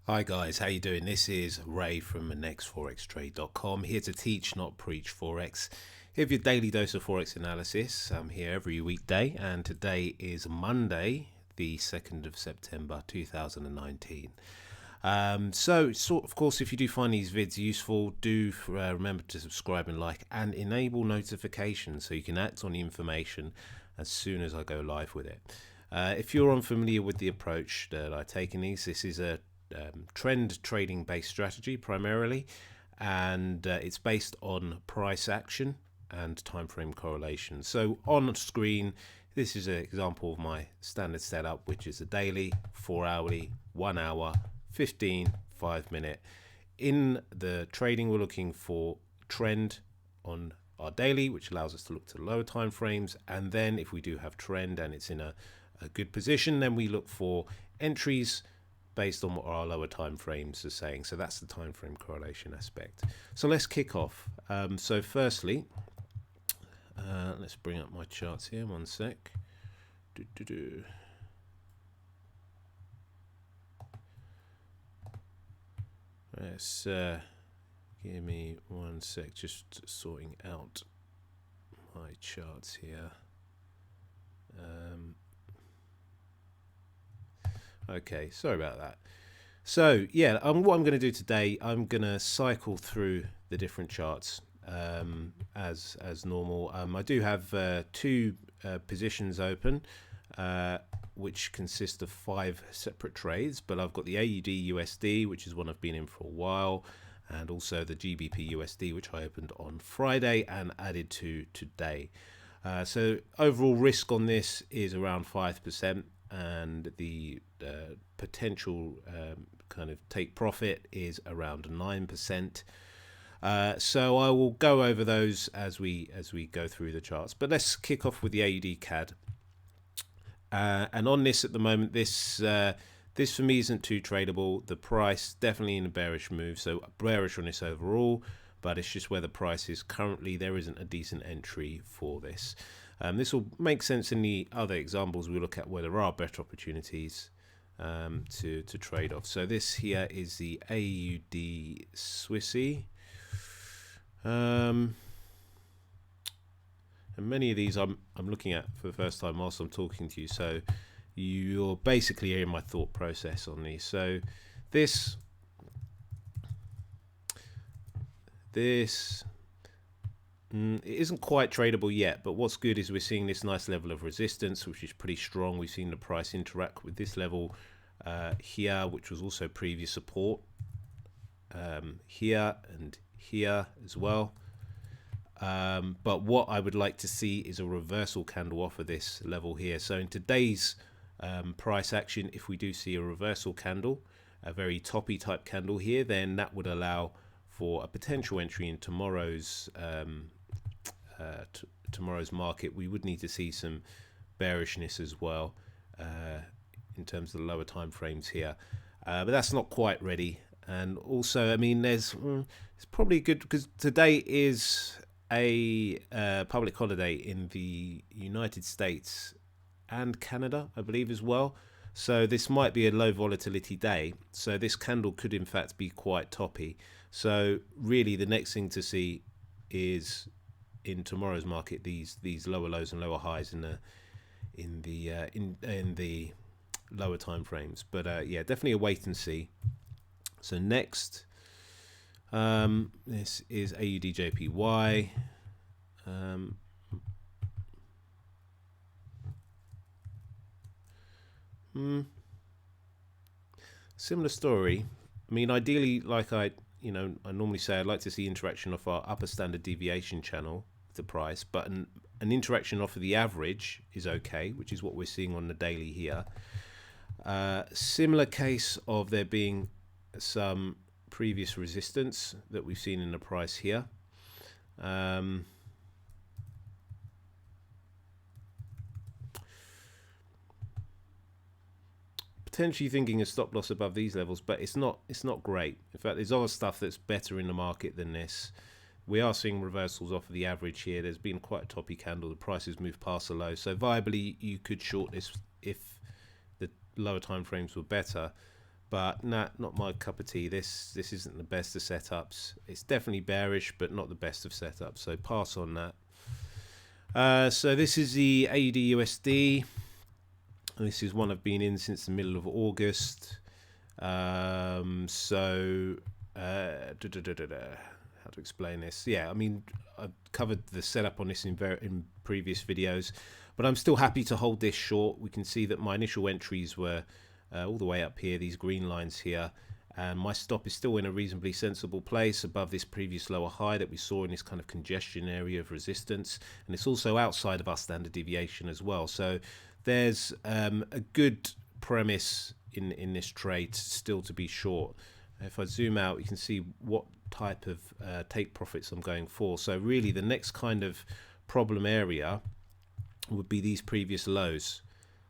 Hi guys, how you doing? This is Ray from nextforextrade.com, here to teach, not preach Forex. Here's your daily dose of Forex analysis. I'm here every weekday, and today is Monday, the 2nd of September 2019. Of course, if you do find these vids useful, do remember to subscribe and like and enable notifications so you can act on the information as soon as I go live with it. If you're unfamiliar with the approach that I take in these, this is a trend trading based strategy primarily, and it's based on price action and time frame correlation. So on screen, this is an example of my standard setup, which is a daily, 4 hourly, 1 hour, 15, 5 minute. In the trading, we're looking for trend on our daily, which allows us to look to lower time frames, and then if we do have trend and it's in a good position, then we look for entries based on what our lower time frames are saying. So that's the time frame correlation aspect. So let's kick off. So firstly, let's bring up my charts here. One sec. Let's give me 1 sec. Just sorting out my charts here. Okay, sorry about that. So yeah, what I'm going to do today, I'm going to cycle through the different charts as normal. I do have 2 positions open, which consist of 5 separate trades, but I've got the AUDUSD, which is one I've been in for a while, and also the GBPUSD, which I opened on Friday and added to today. So overall risk on this is around 5%, and the potential kind of take profit is around 9%. So I will go over those as we go through the charts. But let's kick off with the AUDCAD. And on this at the moment, this for me isn't too tradable. The price definitely in a bearish move, so bearish on this overall. But it's just where the price is currently. There isn't a decent entry for this. This will make sense in the other examples we look at where there are better opportunities to trade off. So this here is the AUD Swissy. And many of these I'm looking at for the first time whilst I'm talking to you. So you're basically hearing my thought process on these. So this it isn't quite tradable yet, but what's good is we're seeing this nice level of resistance, which is pretty strong. We've seen the price interact with this level here, which was also previous support, here and here as well. But what I would like to see is a reversal candle off of this level here. So in today's price action, if we do see a reversal candle, a very toppy type candle here, then that would allow for a potential entry in tomorrow's market. We would need to see some bearishness as well in terms of the lower time frames here, but that's not quite ready. And also, I mean, it's probably good because today is a public holiday in the United States and Canada, I believe, as well. So this might be a low volatility day. So this candle could in fact be quite toppy. So really the next thing to see is in tomorrow's market these lower lows and lower highs in the lower time frames. But yeah, definitely a wait and see. So next, this is AUDJPY. Similar story. I mean, ideally, like I normally say, I'd like to see interaction off our upper standard deviation channel, the price, but an interaction off of the average is okay, which is what we're seeing on the daily here. Similar case of there being some previous resistance that we've seen in the price here. Potentially thinking a stop loss above these levels, but it's not great. In fact, there's other stuff that's better in the market than this. We are seeing reversals off of the average here. There's been quite a toppy candle. The price has moved past the low, so viably you could short this if the lower time frames were better. but not my cup of tea. This isn't the best of setups. It's definitely bearish, but not the best of setups, so pass on that. So this is the AUDUSD. This is one I've been in since the middle of August. How to explain this? Yeah, I mean, I've covered the setup on this in previous videos, but I'm still happy to hold this short. We can see that my initial entries were all the way up here, these green lines here, and my stop is still in a reasonably sensible place above this previous lower high that we saw in this kind of congestion area of resistance, and it's also outside of our standard deviation as well. So there's a good premise in this trade still to be short. If I zoom out, you can see what type of take profits I'm going for. So really the next kind of problem area would be these previous lows.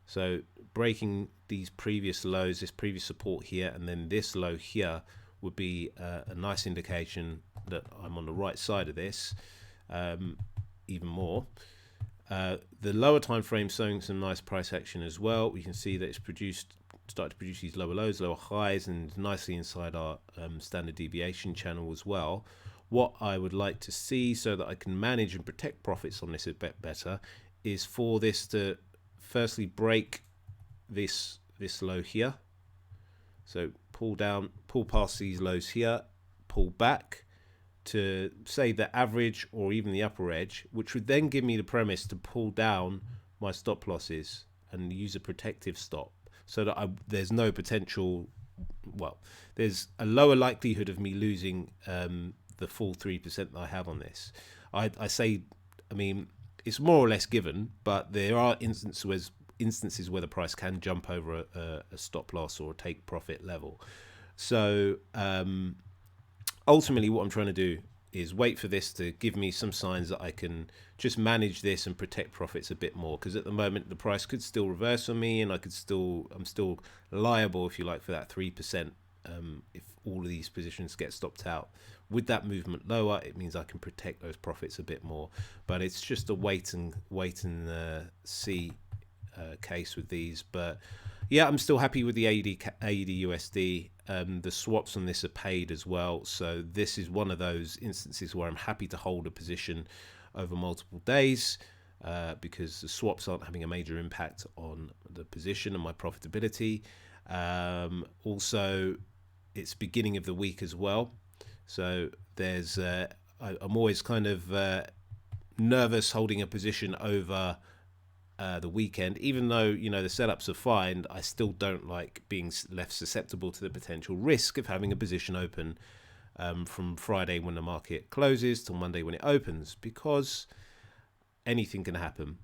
So breaking these previous lows, this previous support here, and then this low here would be a nice indication that I'm on the right side of this, even more. The lower time frame showing some nice price action as well. We can see that it's started to produce these lower lows, lower highs, and nicely inside our standard deviation channel as well. What I would like to see so that I can manage and protect profits on this a bit better is for this to firstly break this low here. So pull down, pull past these lows here, pull back to say the average or even the upper edge, which would then give me the premise to pull down my stop losses and use a protective stop so that there's no potential, well, there's a lower likelihood of me losing the full 3% that I have on this. I mean, it's more or less given, but there are instances where the price can jump over a stop loss or a take profit level. So ultimately what I'm trying to do is wait for this to give me some signs that I can just manage this and protect profits a bit more, because at the moment the price could still reverse on me and I'm still liable, if you like, for that 3% if all of these positions get stopped out. With that movement lower, it means I can protect those profits a bit more, but it's just a wait and see case with these. But yeah, I'm still happy with the AUD/USD. The swaps on this are paid as well, so this is one of those instances where I'm happy to hold a position over multiple days because the swaps aren't having a major impact on the position and my profitability. Also, it's beginning of the week as well, so there's I'm always kind of nervous holding a position over the weekend. Even though, you know, the setups are fine, I still don't like being left susceptible to the potential risk of having a position open from Friday when the market closes till Monday when it opens, because anything can happen.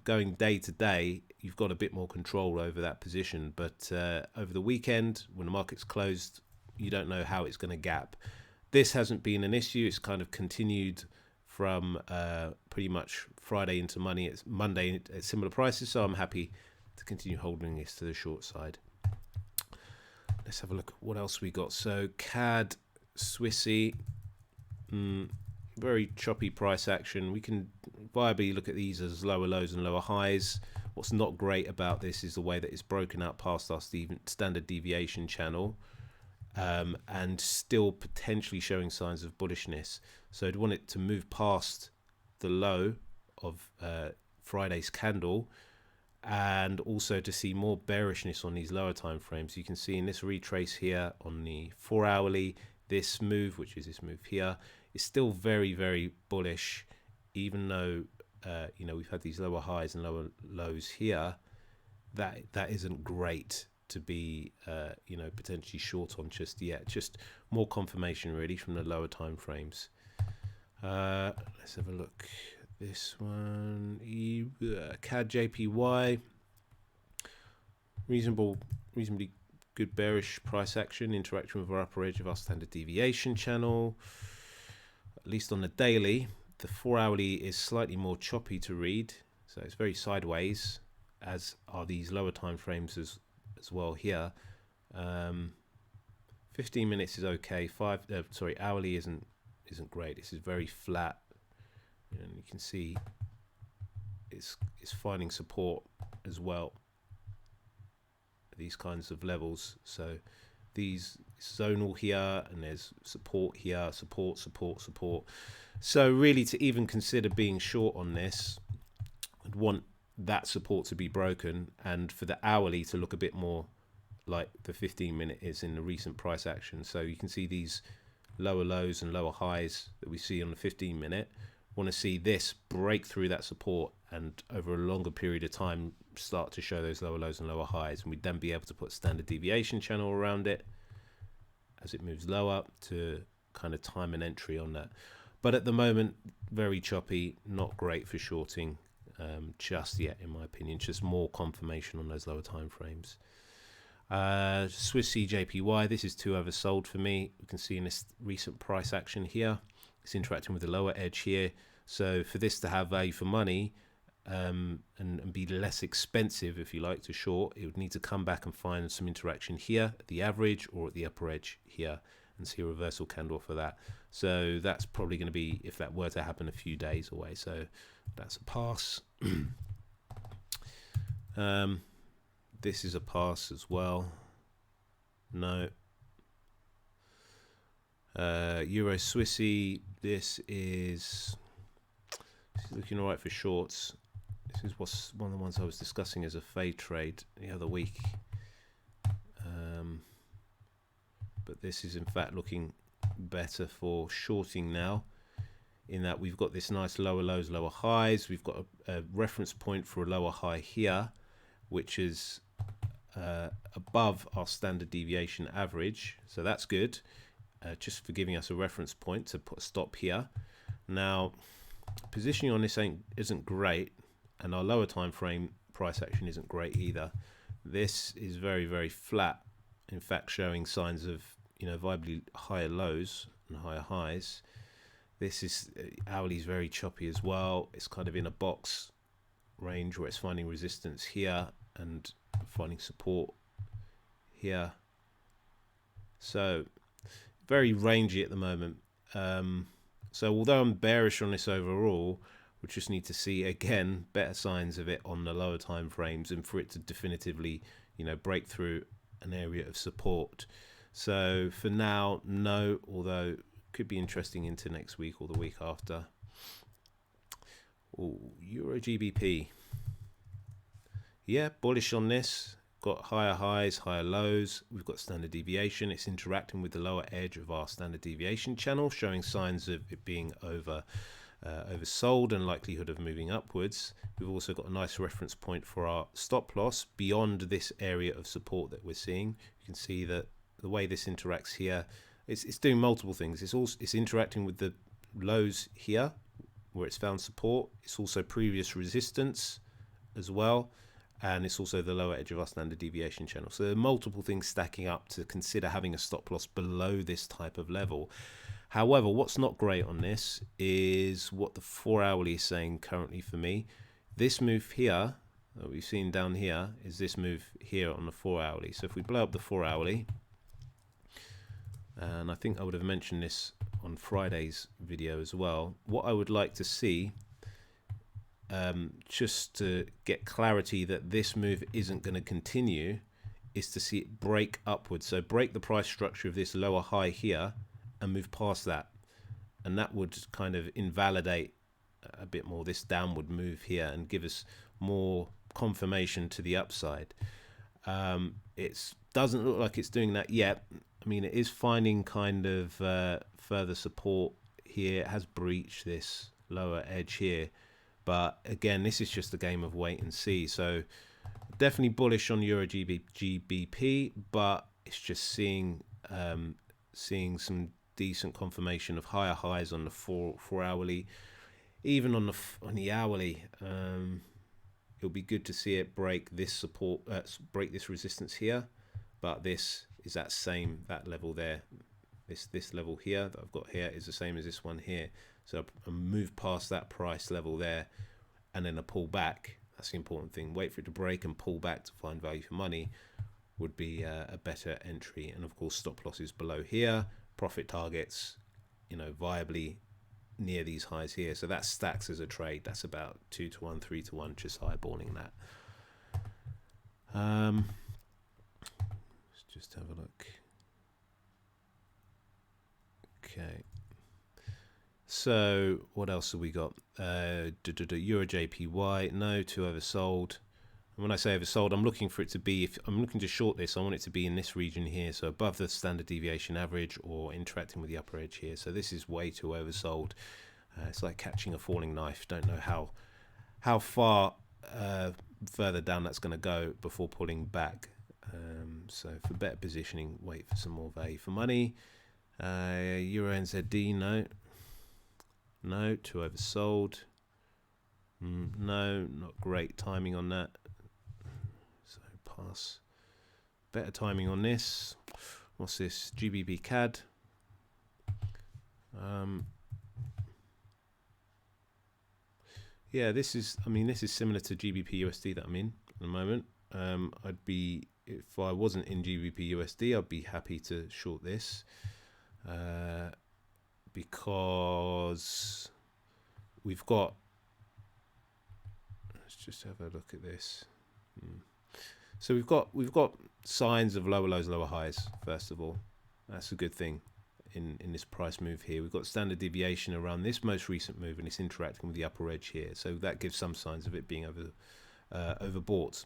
Going day to day, you've got a bit more control over that position, but over the weekend when the market's closed, you don't know how it's going to gap. This hasn't been an issue. It's kind of continued from pretty much Friday into Monday at similar prices, so I'm happy to continue holding this to the short side. Let's have a look at what else we got. So CAD, Swissy, very choppy price action. We can viably look at these as lower lows and lower highs. What's not great about this is the way that it's broken out past our standard deviation channel, and still potentially showing signs of bullishness. So I'd want it to move past the low of Friday's candle, and also to see more bearishness on these lower time frames. You can see in this retrace here on the 4 hourly, this move, which is this move here, is still very, very bullish, even though you know, we've had these lower highs and lower lows here. That isn't great to be you know, potentially short on just yet. Just more confirmation really from the lower time frames. Let's have a look at this one. CAD JPY, reasonably good bearish price action, interaction with our upper edge of our standard deviation channel, at least on the daily. The 4 hourly is slightly more choppy to read, so it's very sideways, as are these lower time frames as well here. 15 minutes is okay. Hourly isn't great. This is very flat, and you can see it's finding support as well, these kinds of levels. So these zonal here, and there's support here, support, support, support. So really, to even consider being short on this, I'd want that support to be broken, and for the hourly to look a bit more like the 15-minute is in the recent price action. So you can see these lower lows and lower highs that we see on the 15-minute. Want to see this break through that support and over a longer period of time start to show those lower lows and lower highs, and we'd then be able to put standard deviation channel around it as it moves lower to kind of time an entry on that. But at the moment, very choppy, not great for shorting just yet, in my opinion. Just more confirmation on those lower time frames. Swiss CJPY, this is too oversold for me. We can see in this recent price action here, it's interacting with the lower edge here. So for this to have value for money and be less expensive, if you like, to short, it would need to come back and find some interaction here at the average or at the upper edge here and see a reversal candle for that. So that's probably going to be, if that were to happen, a few days away. So that's a pass. This is a pass as well. No. Euro Swissy, this is looking all right for shorts. This is what's one of the ones I was discussing as a fade trade the other week. But this is in fact looking better for shorting now, in that we've got this nice lower lows, lower highs. We've got a reference point for a lower high here, which is above our standard deviation average. So that's good, just for giving us a reference point to put a stop here. Now, positioning on this isn't great, and our lower time frame price action isn't great either. This is very, very flat, in fact showing signs of, you know, viably higher lows and higher highs. This is hourly is very choppy as well. It's kind of in a box range where it's finding resistance here and finding support here. So very rangy at the moment. So although I'm bearish on this overall, we just need to see again better signs of it on the lower time frames and for it to definitively, you know, break through an area of support. So for now, no, although could be interesting into next week or the week after. Ooh, EURGBP. Yeah, bullish on this. Got higher highs, higher lows. We've got standard deviation. It's interacting with the lower edge of our standard deviation channel, showing signs of it being oversold and likelihood of moving upwards. We've also got a nice reference point for our stop loss beyond this area of support that we're seeing. You can see that the way this interacts here, it's doing multiple things. It's interacting with the lows here where it's found support. It's also previous resistance as well, and it's also the lower edge of our standard deviation channel. So there are multiple things stacking up to consider having a stop loss below this type of level. However, what's not great on this is what the 4 hourly is saying currently for me. This move here that we've seen down here is this move here on the 4 hourly. So if we blow up the 4 hourly, and I think I would have mentioned this on Friday's video as well, what I would like to see, just to get clarity that this move isn't going to continue, is to see it break upwards. So break the price structure of this lower high here and move past that, and that would kind of invalidate a bit more this downward move here and give us more confirmation to the upside. It doesn't look like it's doing that yet. I mean, it is finding kind of further support here. It has breached this lower edge here, but again, this is just a game of wait and see. So definitely bullish on EURGBP, but it's just seeing some decent confirmation of higher highs on the 4 hourly, even on the hourly. It'll be good to see it break this support, break this resistance here, but this is that level there. This level here that I've got here is the same as this one here. So I move past that price level there, and then a pull back. That's the important thing. Wait for it to break and pull back to find value for money would be a better entry. And of course, stop losses below here, profit targets, you know, viably near these highs here. So that stacks as a trade. That's about 2 to 1, 3 to 1, just eyeballing that. Let's just have a look. So what else have we got? EURGBP, no, too oversold. And when I say oversold, I'm looking for it to be, if I'm looking to short this, I want it to be in this region here, so above the standard deviation average or interacting with the upper edge here. So this is way too oversold. It's like catching a falling knife. Don't know how far further down that's going to go before pulling back. So for better positioning, wait for some more value for money. EURNZD, no, too oversold. No, not great timing on that. So pass. Better timing on this. What's this? GBPCAD. Yeah, this is similar to GBPUSD that I'm in at the moment. I'd be, if I wasn't in GBPUSD, I'd be happy to short this because we've got, let's just have a look at this. So we've got signs of lower lows, lower highs. First of all, that's a good thing in this price move here. We've got standard deviation around this most recent move, and it's interacting with the upper edge here. So that gives some signs of it being overbought.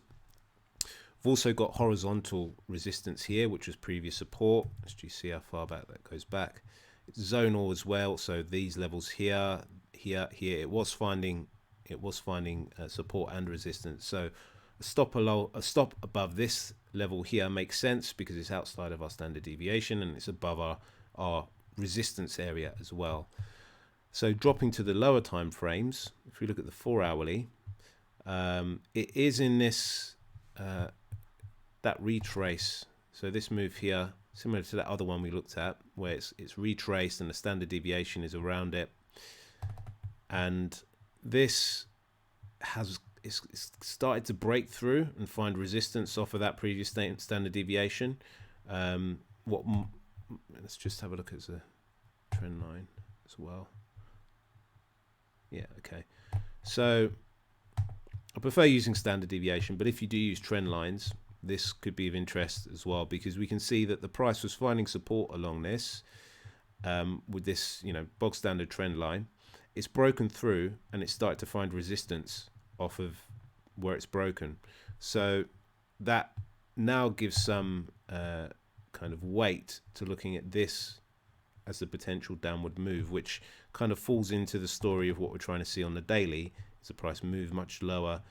We've also got horizontal resistance here, which was previous support. Let's just see how far back that goes back. It's zonal as well. So these levels here, here, it was finding support and resistance. So a stop above this level here makes sense because it's outside of our standard deviation and it's above our resistance area as well. So dropping to the lower time frames, if we look at the 4 hourly, it is in this that retrace. So this move here, similar to that other one we looked at, where it's retraced and the standard deviation is around it, and this it's started to break through and find resistance off of that previous standard deviation. Let's just have a look at the trend line as well. Yeah, okay. So I prefer using standard deviation, but if you do use trend lines, this could be of interest as well, because we can see that the price was finding support along this with this, bog standard trend line. It's broken through and it started to find resistance off of where it's broken. So that now gives some kind of weight to looking at this as the potential downward move, which kind of falls into the story of what we're trying to see on the daily. Is the price move much lower,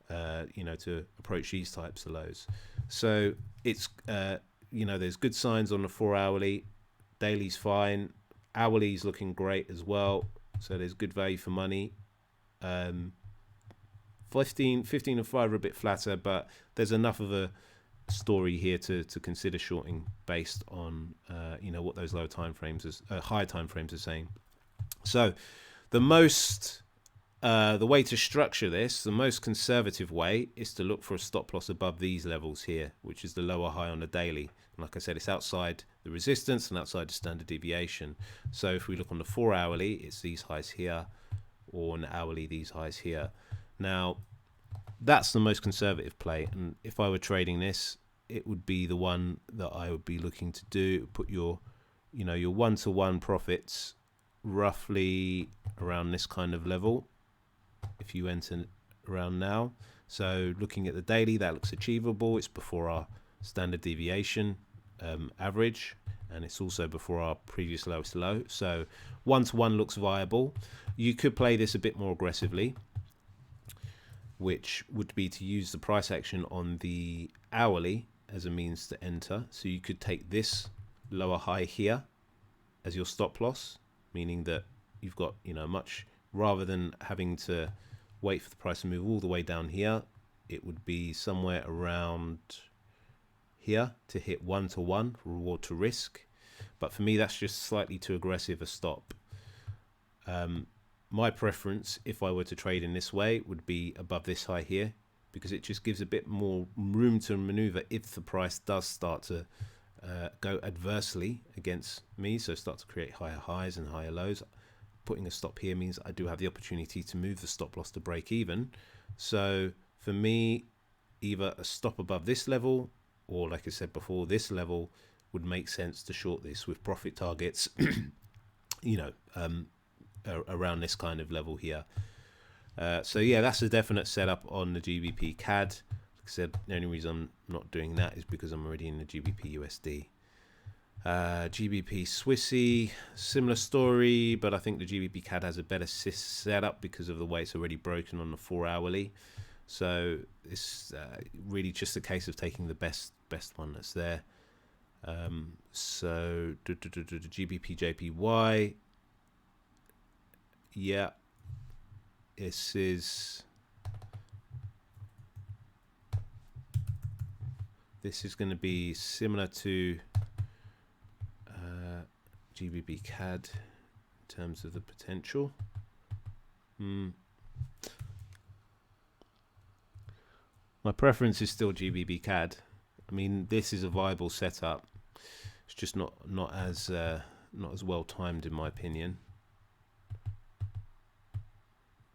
to approach these types of lows. So it's, there's good signs on the 4 hourly. Daily's fine. Hourly's looking great as well. So there's good value for money. 15 and 5 are a bit flatter, but there's enough of a story here to consider shorting based on what those low time frames, high time frames are saying. So the way to structure this, the most conservative way, is to look for a stop loss above these levels here, which is the lower high on the daily. And like I said, it's outside the resistance and outside the standard deviation. So if we look on the 4 hourly, it's these highs here, or on the hourly, these highs here. Now, that's the most conservative play. And if I were trading this, it would be the one that I would be looking to do. Put your one-to-one profits roughly around this kind of level. If you enter around now, so looking at the daily, that looks achievable. It's before our standard deviation average, and it's also before our previous lowest low. So 1-to-1 looks viable. You could play this a bit more aggressively, which would be to use the price action on the hourly as a means to enter. So you could take this lower high here as your stop loss, meaning that you've got much, rather than having to wait for the price to move all the way down here, it would be somewhere around here to hit 1-to-1 reward to risk. But for me, that's just slightly too aggressive a stop. My preference, if I were to trade in this way, would be above this high here, because it just gives a bit more room to maneuver if the price does start to go adversely against me, so start to create higher highs and higher lows. Putting a stop here means I do have the opportunity to move the stop loss to break even. So for me, either a stop above this level, or like I said before, this level would make sense to short this with profit targets around this kind of level here. So yeah, that's a definite setup on the GBP CAD. Like I said, the only reason I'm not doing that is because I'm already in the GBP USD. GBP Swissy, similar story, but I think the GBP CAD has a better setup because of the way it's already broken on the 4 hourly. So it's really just a case of taking the best one that's there. So the GBPJPY, yeah, this is going to be similar to GBPCAD in terms of the potential. My preference is still GBPCAD. I mean, this is a viable setup. It's just not as well timed in my opinion.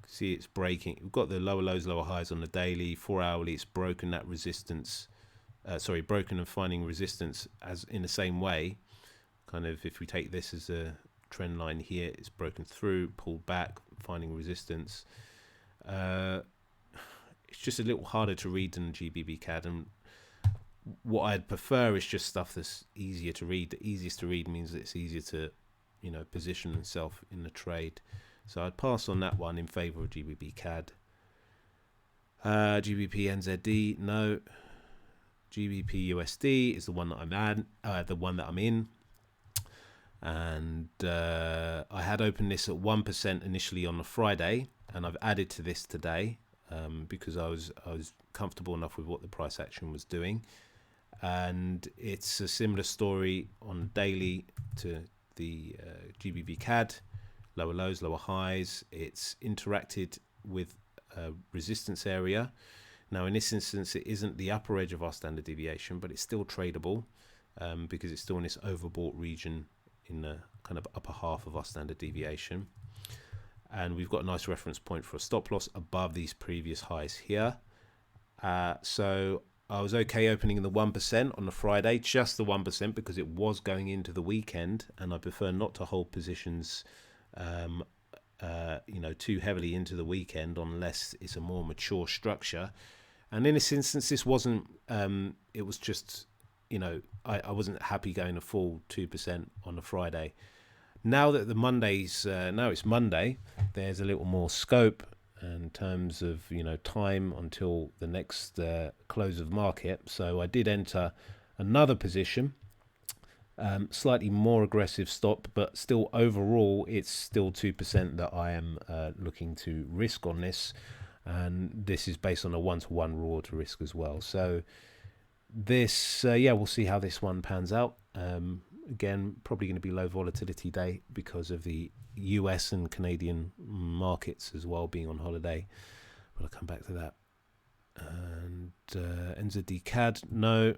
See, it's breaking. We've got the lower lows, lower highs on the daily. 4 hourly, it's broken that resistance. Broken and finding resistance as in the same way. Kind of, if we take this as a trend line here, it's broken through, pulled back, finding resistance. It's just a little harder to read than GBPCAD, and what I'd prefer is just stuff that's easier to read. The easiest to read means that it's easier to, position itself in the trade. So I'd pass on that one in favor of GBPCAD. GBPNZD, no. GBPUSD is the one that I'm in. And I had opened this at 1% initially on the Friday, and I've added to this today because I was comfortable enough with what the price action was doing. And it's a similar story on daily to the GBPCAD, lower lows, lower highs. It's interacted with a resistance area. Now in this instance, it isn't the upper edge of our standard deviation, but it's still tradable because it's still in this overbought region in the kind of upper half of our standard deviation. And we've got a nice reference point for a stop loss above these previous highs here. So I was okay opening the 1% on the Friday, just the 1%, because it was going into the weekend, and I prefer not to hold positions too heavily into the weekend unless it's a more mature structure. And in this instance, this wasn't, it was just, I wasn't happy going a full 2% on the Friday. Now that now it's Monday, there's a little more scope in terms of, time until the next close of market. So I did enter another position, slightly more aggressive stop, but still overall, it's still 2% that I am looking to risk on this. And this is based on a 1-to-1 reward to risk as well. So this, we'll see how this one pans out. Again, probably going to be low volatility day because of the US and Canadian markets as well being on holiday. But I'll come back to that. And NZD CAD, no.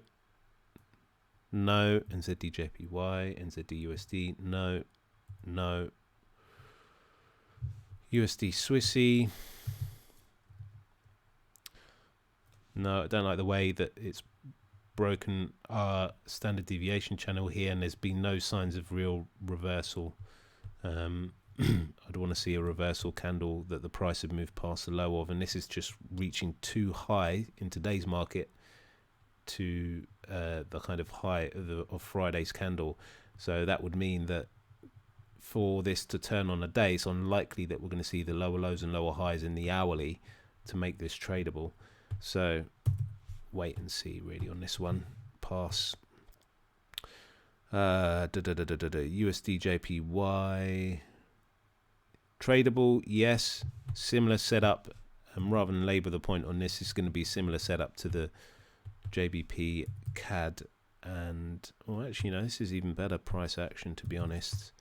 No. NZDJPY, NZDUSD, no. No. USD Swissy. No, I don't like the way that it's broken our standard deviation channel here, and there's been no signs of real reversal. I'd want to see a reversal candle that the price had moved past the low of, and this is just reaching too high in today's market to the kind of high of Friday's candle. So that would mean that for this to turn on a day, it's unlikely that we're going to see the lower lows and lower highs in the hourly to make this tradable. So wait and see really on this one. Pass. USDJPY tradable, yes. Similar setup, and rather than labor the point on this, it's going to be similar setup to the GBP CAD. And actually, no, this is even better price action, to be honest.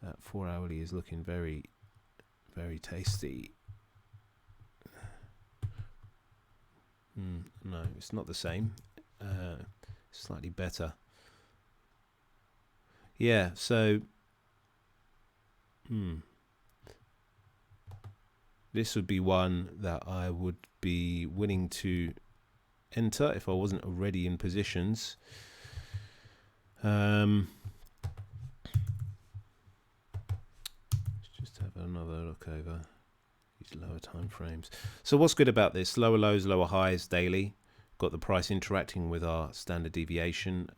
That 4 hourly is looking very, very tasty. No, it's not the same. Slightly better. Yeah, so this would be one that I would be willing to enter if I wasn't already in positions. Let's just another look over these lower time frames. So what's good about this? Lower lows, lower highs daily. Got the price interacting with our standard deviation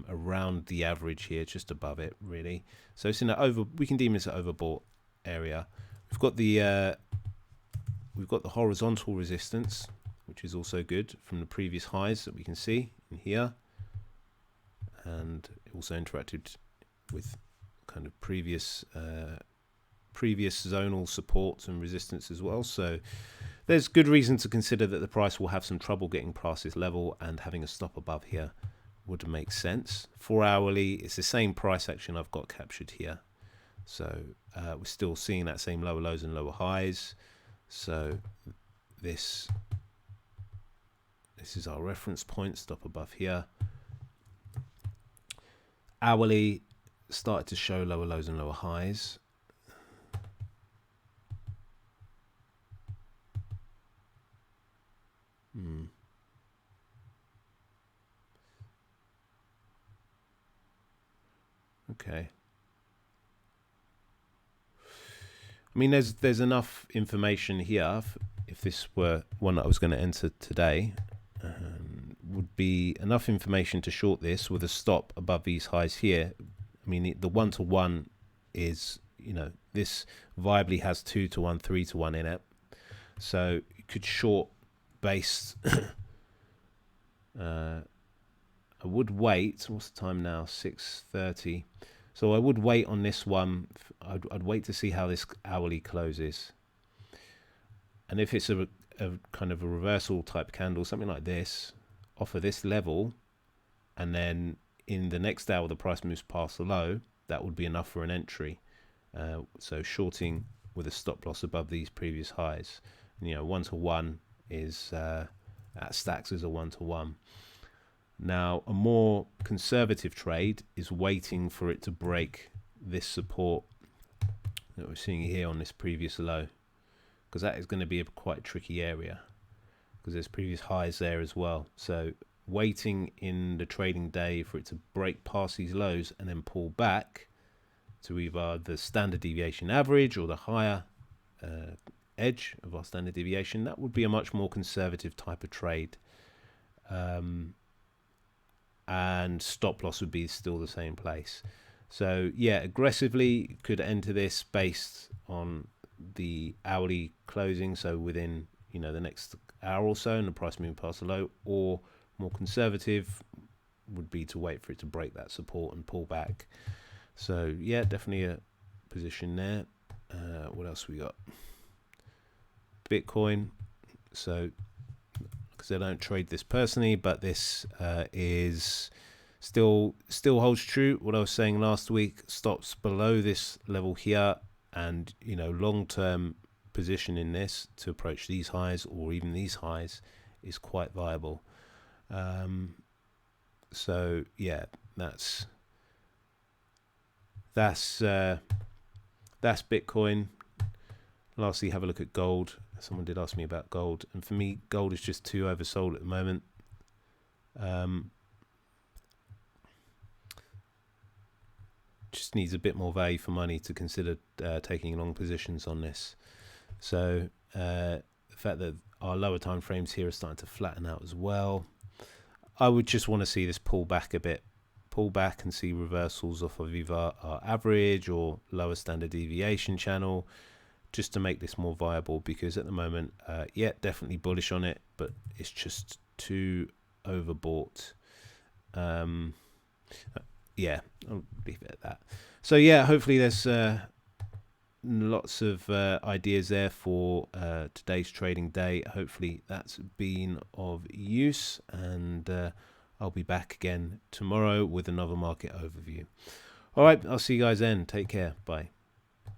around the average here, just above it really. So it's in an we can deem this an overbought area. We've got the horizontal resistance, which is also good from the previous highs that we can see in here, and it also interacted with kind of previous zonal supports and resistance as well. So there's good reason to consider that the price will have some trouble getting past this level, and having a stop above here would make sense. 4 hourly, it's the same price action I've got captured here. So we're still seeing that same lower lows and lower highs. So this is our reference point, stop above here. Hourly started to show lower lows and lower highs. Okay. I mean, there's enough information here. If this were one that I was going to enter today, would be enough information to short this with a stop above these highs here. I mean, the 1-to-1 is, you know, this viably has 2-to-1, 3-to-1 in it. So you could short based. I would wait. What's the time now? 6:30. So I would wait on this one. I'd wait to see how this hourly closes. And if it's a kind of a reversal type candle, something like this, off of this level, and then in the next hour the price moves past the low, that would be enough for an entry. So shorting with a stop loss above these previous highs. And, you know, 1-to-1 is that stacks as a 1-to-1. Now, a more conservative trade is waiting for it to break this support that we're seeing here on this previous low, because that is going to be a quite tricky area, because there's previous highs there as well. So waiting in the trading day for it to break past these lows and then pull back to either the standard deviation average or the higher edge of our standard deviation, that would be a much more conservative type of trade. And stop loss would be still the same place. So yeah, aggressively could enter this based on the hourly closing, so within, you know, the next hour or so, and the price moving past the low. Or more conservative would be to wait for it to break that support and pull back. So yeah, definitely a position there. What else we got? Bitcoin. So because I don't trade this personally, but this is still holds true what I was saying last week. Stops below this level here, and, you know, long-term position in this to approach these highs or even these highs is quite viable. So yeah, that's Bitcoin. Lastly, have a look at gold. Someone did ask me about gold, and for me, gold is just too oversold at the moment. Just needs a bit more value for money to consider taking long positions on this. So the fact that our lower time frames here are starting to flatten out as well, I would just want to see this pull back a bit, pull back and see reversals off of either our average or lower standard deviation channel, just to make this more viable. Because at the moment, yeah, definitely bullish on it, but it's just too overbought. Yeah, I'll leave it at that. So yeah, hopefully there's lots of ideas there for today's trading day. Hopefully that's been of use, and I'll be back again tomorrow with another market overview. All right, I'll see you guys then. Take care. Bye.